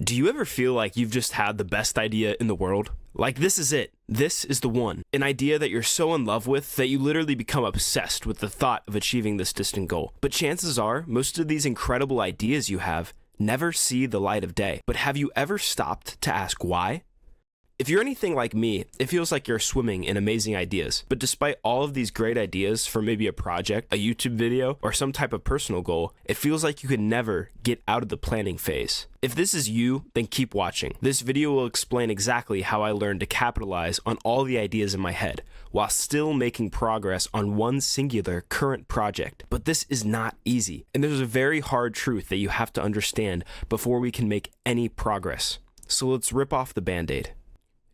Do you ever feel like you've just had the best idea in the world? Like this is it. This is the one. An idea that you're so in love with that you literally become obsessed with the thought of achieving this distant goal. But chances are, most of these incredible ideas you have never see the light of day. But have you ever stopped to ask why? If you're anything like me, it feels like you're swimming in amazing ideas. But despite all of these great ideas for maybe a project, a YouTube video, or some type of personal goal, it feels like you can never get out of the planning phase. If this is you, then keep watching. This video will explain exactly how I learned to capitalize on all the ideas in my head, while still making progress on one singular current project. But this is not easy, and there's a very hard truth that you have to understand before we can make any progress. So let's rip off the Band-Aid.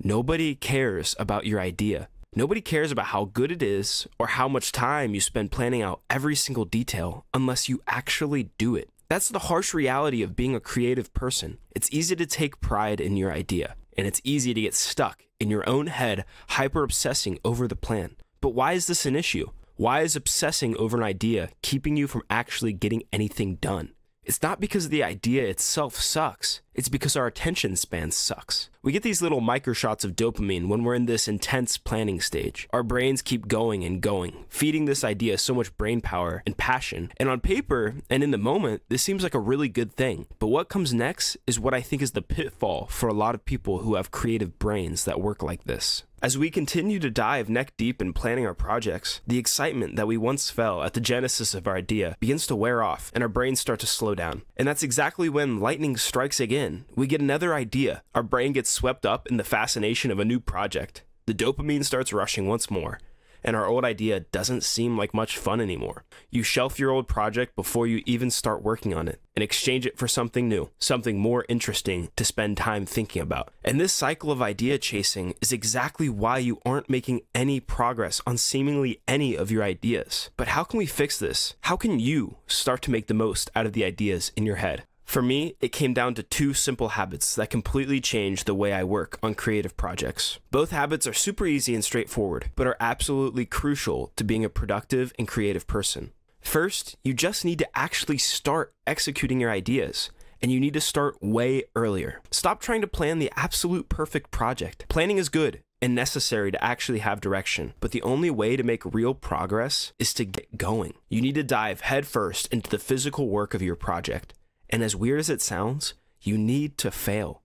Nobody cares about your idea. Nobody cares about how good it is or how much time you spend planning out every single detail unless you actually do it. That's the harsh reality of being a creative person. It's easy to take pride in your idea, and it's easy to get stuck in your own head, hyper-obsessing over the plan. But why is this an issue? Why is obsessing over an idea keeping you from actually getting anything done? It's not because the idea itself sucks. It's because our attention span sucks. We get these little microshots of dopamine when we're in this intense planning stage. Our brains keep going and going, feeding this idea so much brain power and passion. And on paper and in the moment, this seems like a really good thing. But what comes next is what I think is the pitfall for a lot of people who have creative brains that work like this. As we continue to dive neck deep in planning our projects, the excitement that we once felt at the genesis of our idea begins to wear off and our brains start to slow down. And that's exactly when lightning strikes again. We get another idea. Our brain gets swept up in the fascination of a new project. The dopamine starts rushing once more, and our old idea doesn't seem like much fun anymore. You shelf your old project before you even start working on it and exchange it for something new, something more interesting to spend time thinking about. And this cycle of idea chasing is exactly why you aren't making any progress on seemingly any of your ideas. But how can we fix this? How can you start to make the most out of the ideas in your head? For me, it came down to two simple habits that completely changed the way I work on creative projects. Both habits are super easy and straightforward, but are absolutely crucial to being a productive and creative person. First, you just need to actually start executing your ideas, and you need to start way earlier. Stop trying to plan the absolute perfect project. Planning is good and necessary to actually have direction, but the only way to make real progress is to get going. You need to dive headfirst into the physical work of your project. And as weird as it sounds, you need to fail.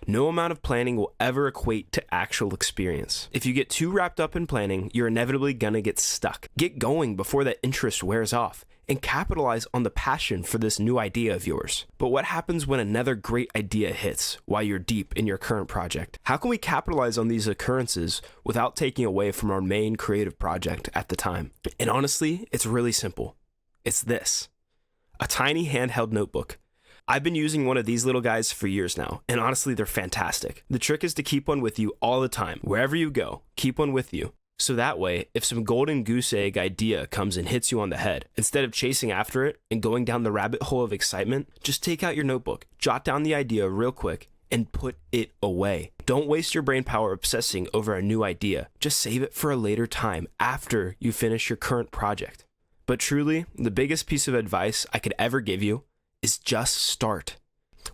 No amount of planning will ever equate to actual experience. If you get too wrapped up in planning, you're inevitably gonna get stuck. Get going before that interest wears off and capitalize on the passion for this new idea of yours. But what happens when another great idea hits while you're deep in your current project? How can we capitalize on these occurrences without taking away from our main creative project at the time? And honestly, it's really simple. It's this. A tiny handheld notebook. I've been using one of these little guys for years now, and honestly, they're fantastic. The trick is to keep one with you all the time. Wherever you go, keep one with you. So that way, if some golden goose egg idea comes and hits you on the head, instead of chasing after it and going down the rabbit hole of excitement, just take out your notebook, jot down the idea real quick, and put it away. Don't waste your brain power obsessing over a new idea. Just save it for a later time after you finish your current project. But truly, the biggest piece of advice I could ever give you is just start.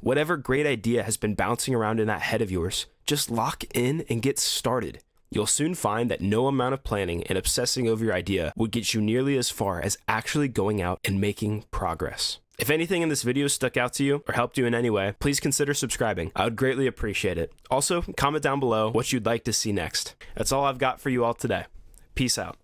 Whatever great idea has been bouncing around in that head of yours, just lock in and get started. You'll soon find that no amount of planning and obsessing over your idea would get you nearly as far as actually going out and making progress. If anything in this video stuck out to you or helped you in any way, please consider subscribing. I would greatly appreciate it. Also, comment down below what you'd like to see next. That's all I've got for you all today. Peace out.